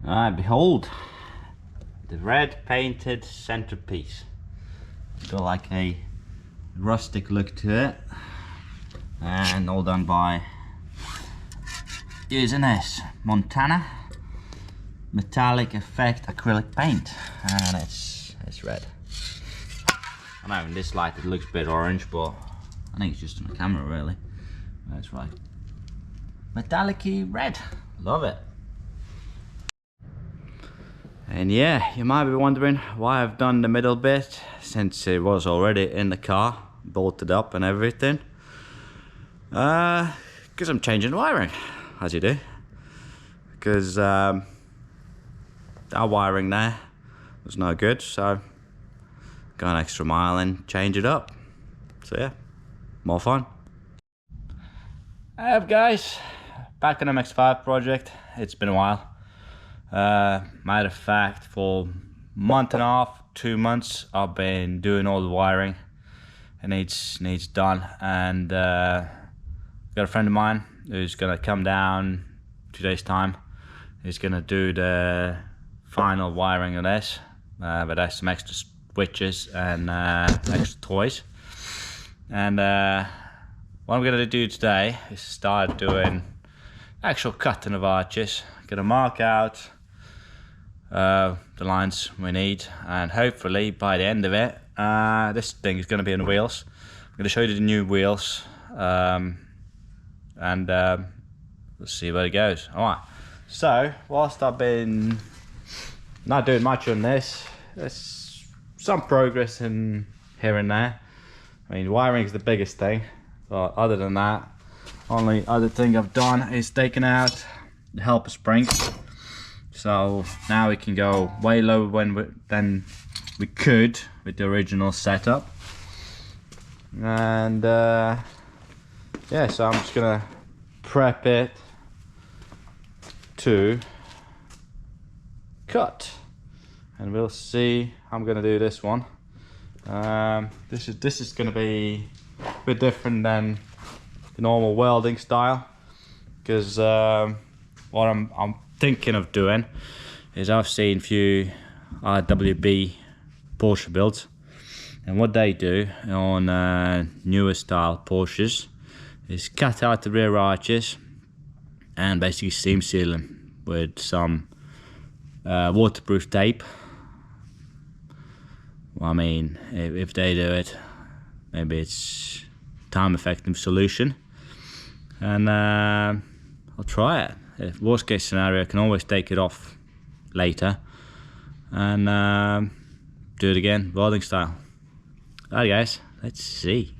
Behold, the red painted centerpiece. It's got like a rustic look to it, and all done by using this Montana metallic effect acrylic paint, and it's red. I know in this light it looks a bit orange, but I think it's just on the camera really. That's right, metallic-y red. Love it. And yeah, you might be wondering why I've done the middle bit, since it was already in the car, bolted up and everything. Because I'm changing the wiring, as you do. Because that wiring there was no good, so go an extra mile and change it up. So yeah, more fun. Hey guys, back on the Mx5 project. It's been a while. Matter of fact, for a month and a half, 2 months, I've been doing all the wiring. It needs done, and got a friend of mine who's gonna come down 2 days time. He's gonna do the final wiring of this, but there's some extra switches and extra toys. And what I'm gonna do today is start doing actual cutting of arches. Gonna mark out the lines we need, and hopefully by the end of it, this thing is going to be on wheels. I'm going to show you the new wheels, and let's see where it goes. Alright, so whilst I've been not doing much on this, there's some progress in here and there. I mean, wiring is the biggest thing, but other than that, only other thing I've done is taken out the helper spring. So now we can go way lower than we could with the original setup. And yeah, so I'm just gonna prep it to cut, and we'll see how I'm gonna do this one. This is gonna be a bit different than the normal welding style, because what I'm thinking of doing is, I've seen a few RWB Porsche builds, and what they do on newer style Porsches is cut out the rear arches and basically seam seal them with some waterproof tape. Well, I mean, if they do it, maybe it's time effective solution, and I'll try it. If worst case scenario, I can always take it off later and do it again welding style. Alright guys, let's see.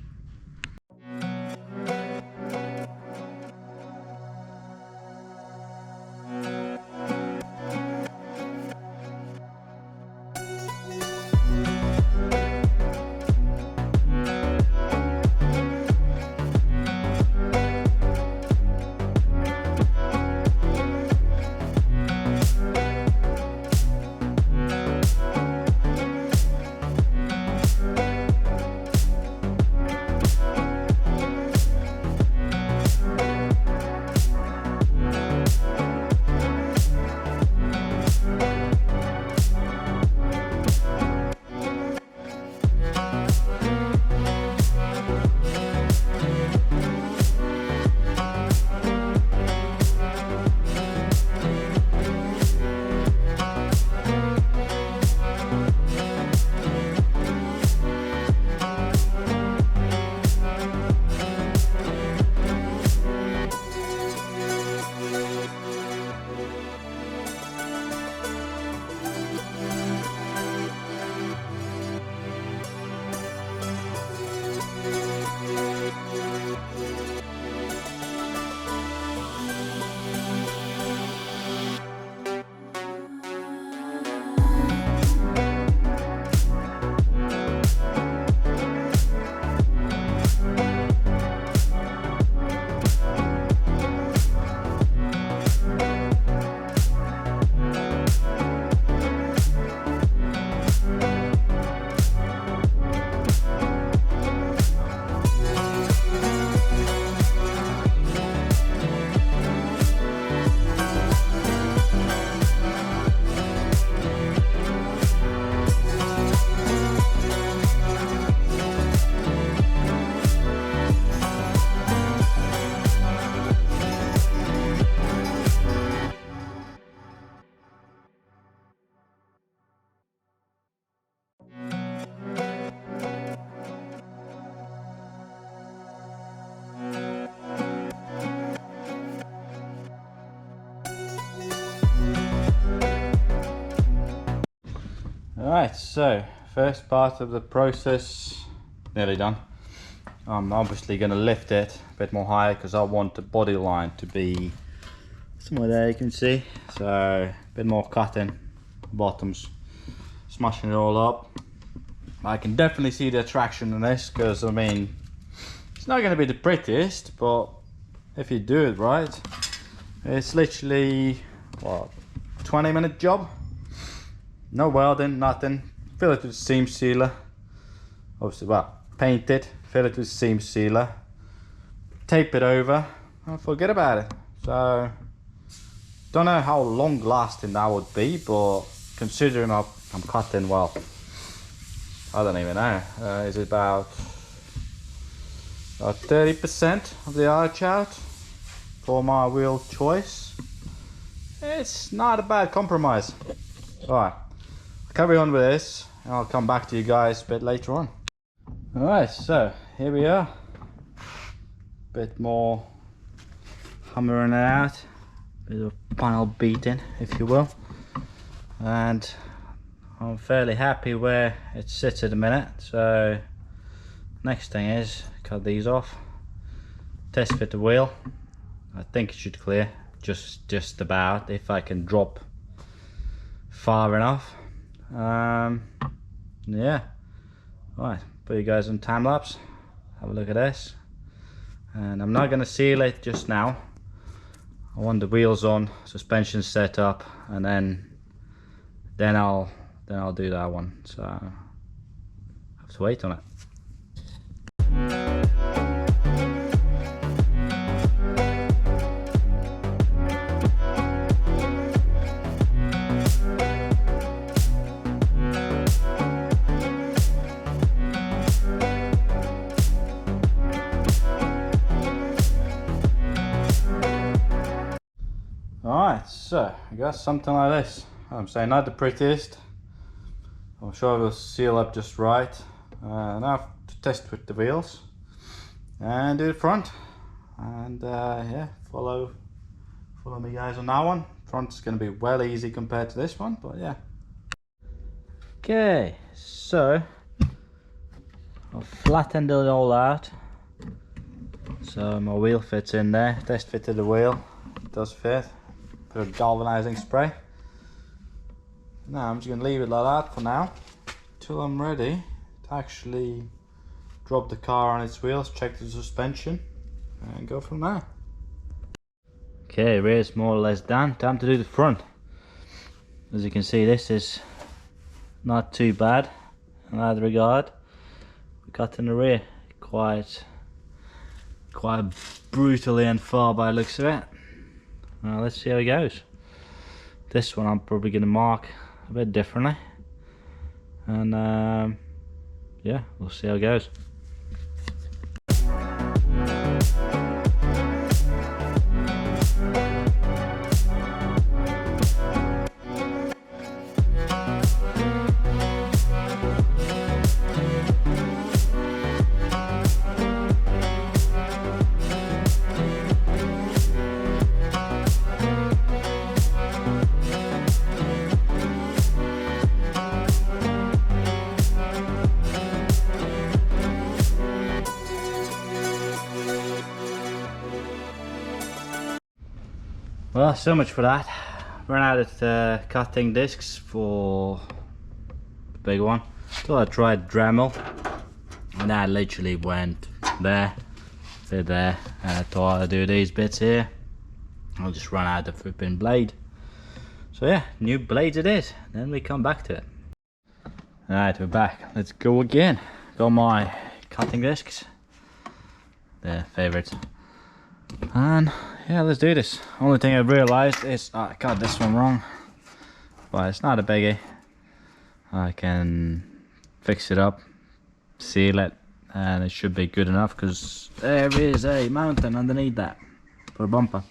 Alright, so first part of the process nearly done. I'm obviously going to lift it a bit more higher because I want the body line to be somewhere there, you can see. So a bit more cutting, bottoms, smashing it all up. I can definitely see the attraction in this because, I mean, it's not going to be the prettiest, but if you do it right, it's literally, what, 20-minute job? No welding, nothing. Fill it with seam sealer. Obviously, well, paint it, fill it with seam sealer, tape it over, and forget about it. So, don't know how long lasting that would be, but considering I'm cutting, well, I don't even know. Is it about 30% of the arch out for my wheel choice? It's not a bad compromise. Alright, I'll carry on with this and I'll come back to you guys a bit later on. Alright, so here we are. Bit more hammering it out. Bit of final beating, if you will. And I'm fairly happy where it sits at the minute. So next thing is cut these off, test fit the wheel. I think it should clear just about, if I can drop far enough. Yeah, right, put you guys on time lapse, have a look at this. And I'm not going to seal it just now. I want the wheels on, suspension set up, and then I'll do that one. So I have to wait on it. Alright, so I got something like this. I'm saying not the prettiest. I'm sure it'll seal up just right. Now I have to test with the wheels and do the front. And yeah, follow me guys on that one. Front's going to be well easy compared to this one, but yeah. Okay, so I've flattened it all out. So my wheel fits in there. Test fitted the wheel. It does fit. Put a galvanizing spray. Now I'm just going to leave it like that for now till I'm ready to actually drop the car on its wheels, check the suspension and go from there. Okay, rear's more or less done. Time to do the front. As you can see, this is not too bad in that regard. We got in the rear quite brutally and far by the looks of it. Now let's see how it goes. This one I'm probably going to mark a bit differently, and yeah, we'll see how it goes. Well, so much for that. Ran out of cutting discs for the big one. So I tried Dremel, and that literally went there, fit there, and I thought I'd do these bits here. I'll just run out of flipping blade. So yeah, new blades it is. Then we come back to it. Alright, we're back. Let's go again. Got my cutting discs. Their favourites. And yeah, let's do this. Only thing I've realized is I got this one wrong, but it's not a biggie. I can fix it up, seal it, and it should be good enough because there is a mountain underneath that for a bumper,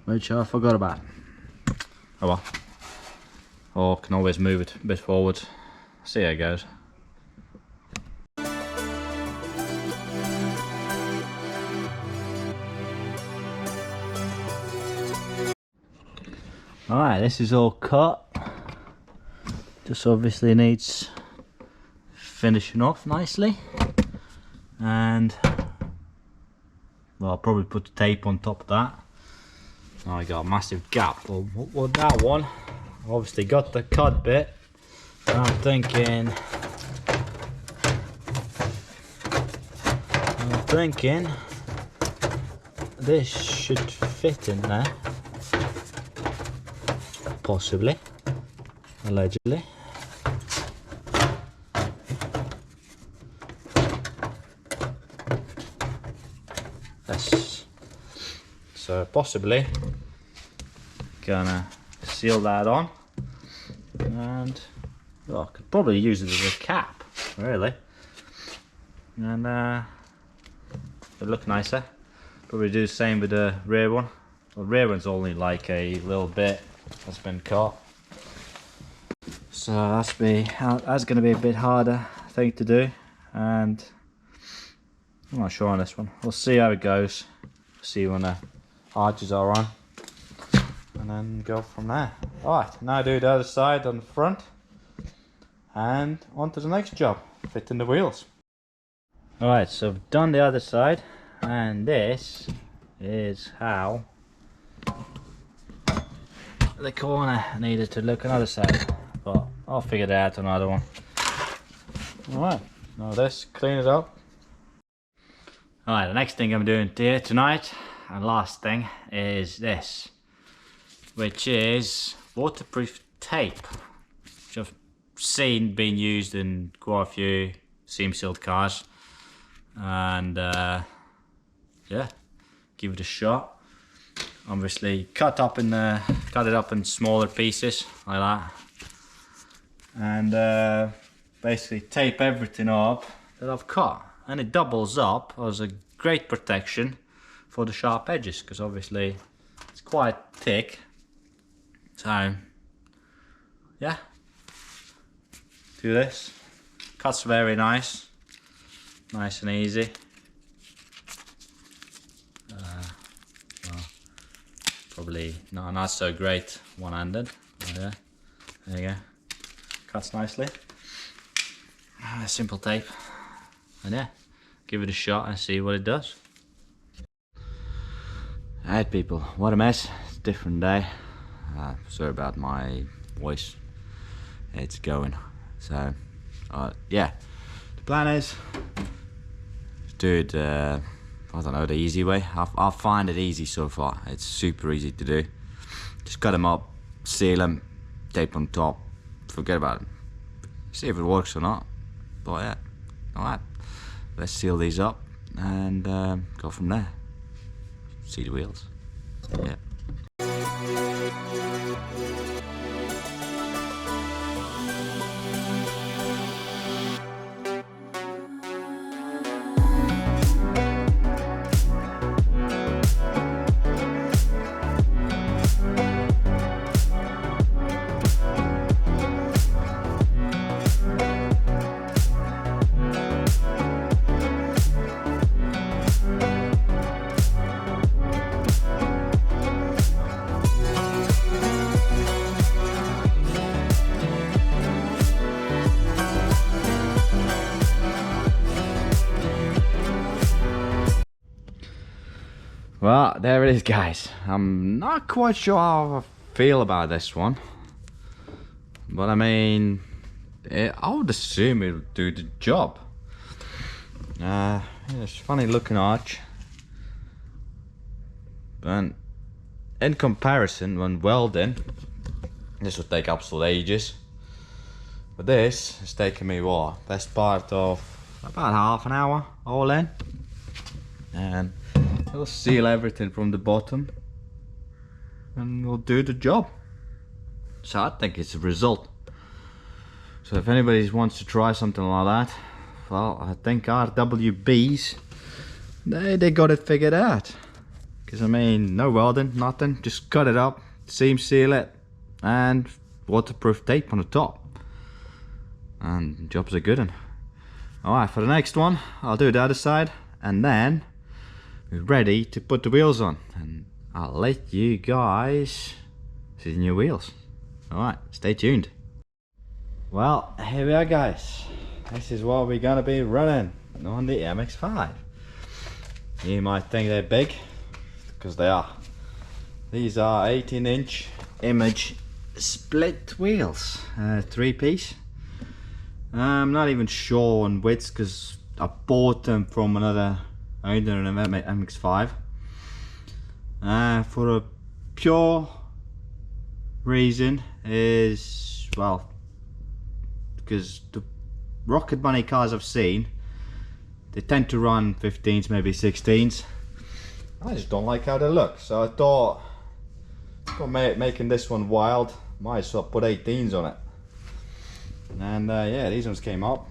which I forgot about. Oh well. Or can always move it a bit forward. See how it goes. Alright, this is all cut. Just obviously needs finishing off nicely, and well, I'll probably put the tape on top of that. Now I got a massive gap. Well, with that one, obviously got the cut bit. I'm thinking this should fit in there, possibly, allegedly. Yes. So possibly gonna seal that on, and well, I could probably use it as a cap, really, and it'll look nicer. Probably do the same with the rear one. The rear one's only like a little bit that's been cut, so that's gonna be a bit harder thing to do, and I'm not sure on this one. We'll see how it goes. See when the arches are on, and then go from there. Alright, now do the other side on the front, and on to the next job, fitting the wheels. Alright, so I've done the other side, and this is how the corner needed to look on the other side, but I'll figure that out on another one. Alright, now this, clean it up. Alright, the next thing I'm doing here tonight, and last thing, is this, which is waterproof tape, which I've seen being used in quite a few seam sealed cars, and yeah, give it a shot. Obviously cut it up in smaller pieces like that, and basically tape everything up that I've cut, and it doubles up as a great protection for the sharp edges, because obviously it's quite thick. So yeah, do this. Cuts very nice and easy. Well, probably not so great one-handed. Oh, yeah, there you go. Cuts nicely. Simple tape, and yeah, give it a shot and see what it does. Alright people, what a mess. It's a different day. Sorry about my voice. It's going. So yeah, the plan is to do it, I don't know, the easy way. I find it easy so far. It's super easy to do. Just cut them up, seal them, tape on top, forget about it. See if it works or not. But yeah, alright, let's seal these up and go from there. See the wheels. Yeah. Well, there it is, guys. I'm not quite sure how I feel about this one, but I mean, I would assume it'll do the job. It's funny looking arch, but in comparison, when welding, this would take absolute ages. But this has taken me what, best part of about half an hour all in, and it'll seal everything from the bottom and we'll do the job. So I think it's a result. So if anybody wants to try something like that, well, I think RWBs, they got it figured out. Because I mean, no welding, nothing, just cut it up, seam seal it, and waterproof tape on the top, and the job's a good one. Alright, for the next one, I'll do the other side, and then we're ready to put the wheels on, and I'll let you guys see the new wheels. Alright, stay tuned. Well, here we are guys. This is what we're gonna be running on the MX-5. You might think they're big, because they are. These are 18-inch image split wheels, 3-piece. I'm not even sure on widths because I bought them from another owner of MX-5 for a pure reason is, well, because the Rocket Money cars I've seen, they tend to run 15s, maybe 16s. I just don't like how they look, so I thought, making this one wild, might as well put 18s on it. And yeah, these ones came up,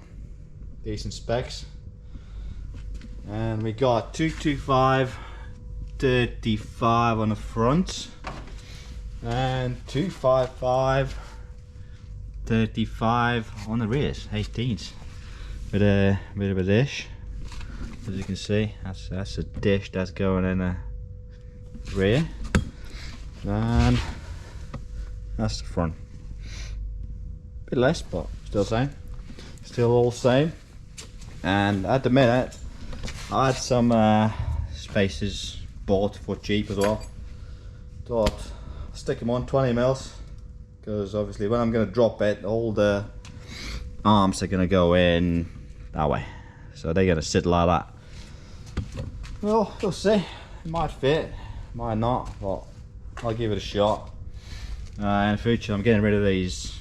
decent specs. And we got 225 35 on the front and 255 35 on the rears, 18s, with a bit of a dish. As you can see, that's a dish that's going in the rear, and that's the front. Bit less, but still same, still all same. And at the minute I had some spacers bought for cheap as well. Thought I'll stick them on 20 mils, because obviously when I'm going to drop it, all the arms are going to go in that way, so they're going to sit like that. Well, we'll see. It might fit, might not, but I'll give it a shot. In the future I'm getting rid of these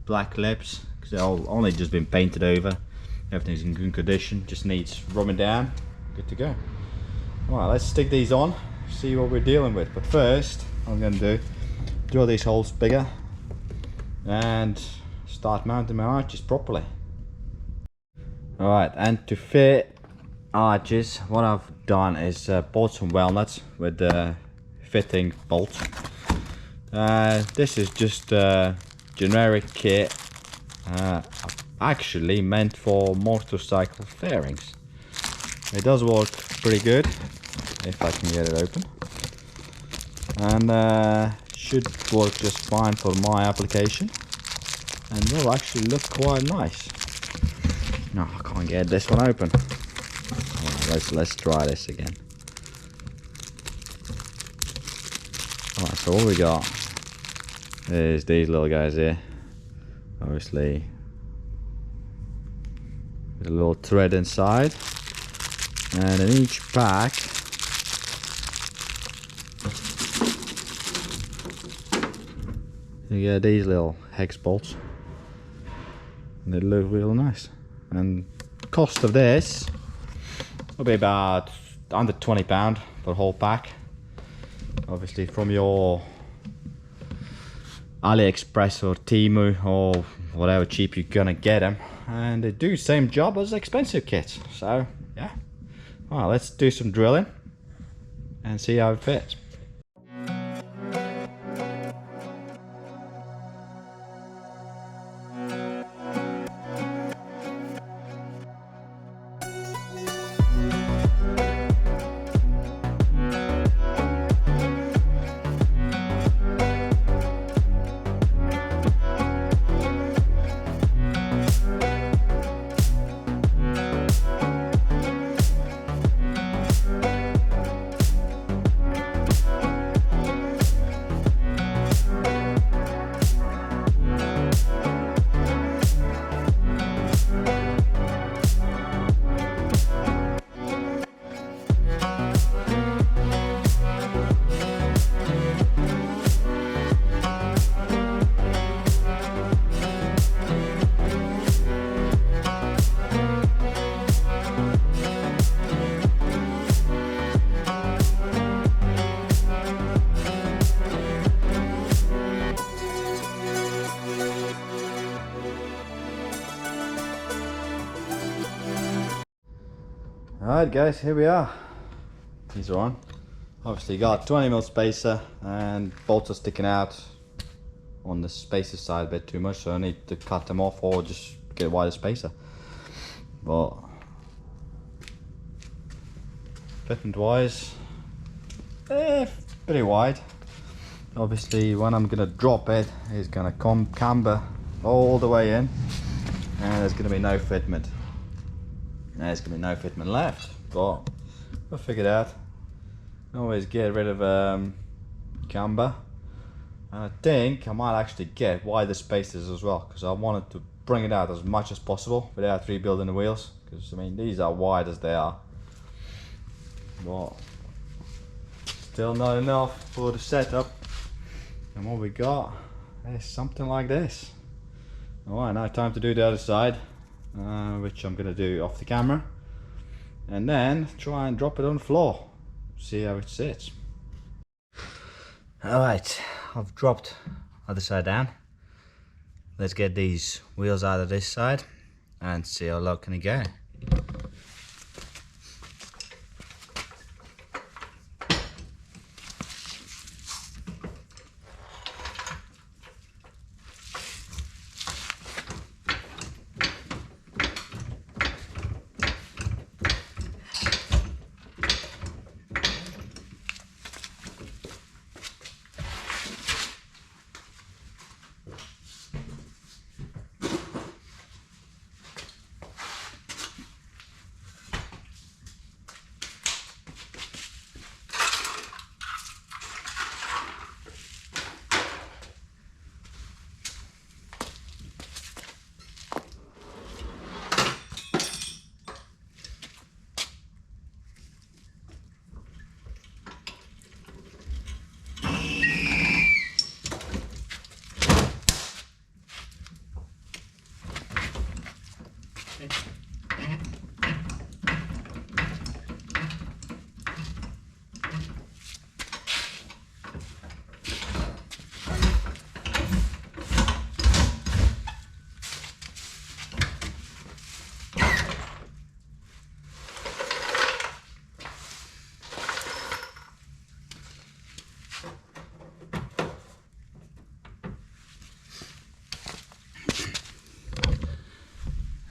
black lips, because they've all only just been painted over. Everything's in good condition, just needs rubbing down. Good to go. Well, let's stick these on, see what we're dealing with. But first, what I'm going to do, drill these holes bigger and start mounting my arches properly. Alright, and to fit arches, what I've done is bought some weld nuts with the fitting bolts. This is just a generic kit, actually meant for motorcycle fairings. It does work pretty good if I can get it open, and should work just fine for my application, and will actually look quite nice. No, I can't get this one open. Right, let's try this again. Alright, so all we got is these little guys here. Obviously, there's a little thread inside, and in each pack you get these little hex bolts, and they look real nice. And cost of this will be about under £20 for the whole pack. Obviously from your AliExpress or Temu or whatever cheap you're gonna get them, and they do the same job as expensive kits. So yeah, well, let's do some drilling and see how it fits. Alright guys, here we are. These are on. Obviously got 20mm spacer, and bolts are sticking out on the spacer side a bit too much, so I need to cut them off or just get a wider spacer. But fitment wise, pretty wide. Obviously when I'm gonna drop it, it's gonna camber all the way in, and there's going to be no fitment. There's going to be no fitment left, but I figured out. Always get rid of camber. And I think I might actually get wider spaces as well, because I wanted to bring it out as much as possible without rebuilding the wheels, because I mean these are wide as they are, but still not enough for the setup. And what we got is something like this. Alright, now time to do the other side, which I'm gonna do off the camera, and then try and drop it on the floor, see how it sits. Alright, I've dropped other side down. Let's get these wheels out of this side and see how low can it go.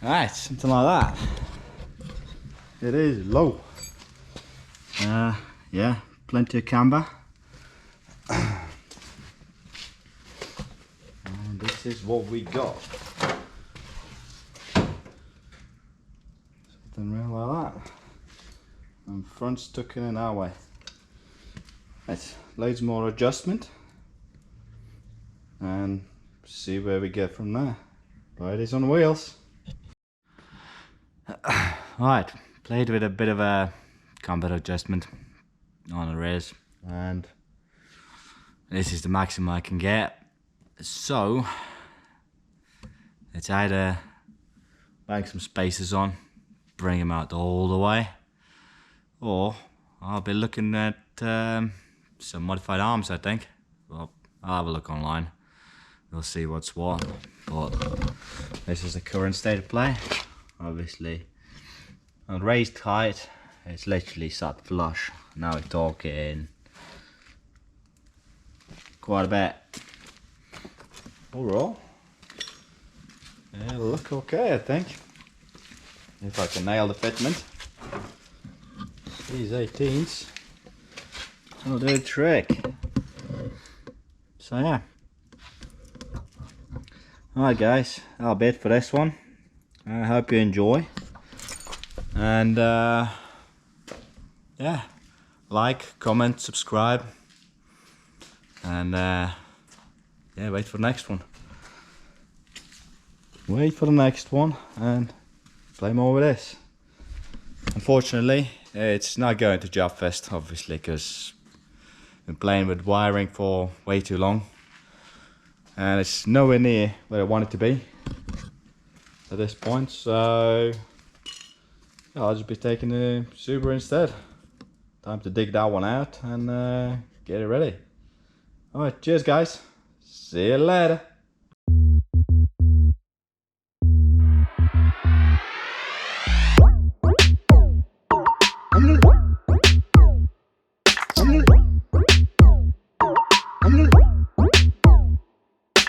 Alright, something like that. It is low. Yeah, plenty of camber. And this is what we got. Something real like that. And front stuck in our way. Right, loads more adjustment. And see where we get from there. Right, it's on wheels. Right, played with a bit of a camber adjustment on the rears, and this is the maximum I can get. So let's either bang some spacers on, bring them out all the way, or I'll be looking at some modified arms, I think. Well, I'll have a look online, we'll see what's what, but this is the current state of play. Obviously on raised height it's literally sat flush. Now we're talking quite a bit. Overall, it'll look okay, I think, if I can nail the fitment. These 18s will do the trick. So yeah, alright guys, that'll be it for this one. I hope you enjoy, and yeah, like, comment, subscribe, and yeah, wait for the next one. Wait for the next one and play more with this. Unfortunately, it's not going to Job Fest, obviously, because I've been playing with wiring for way too long, and it's nowhere near where I want it to be at this point, so yeah, I'll just be taking the Subaru instead. Time to dig that one out and get it ready. Alright, cheers guys, see you later.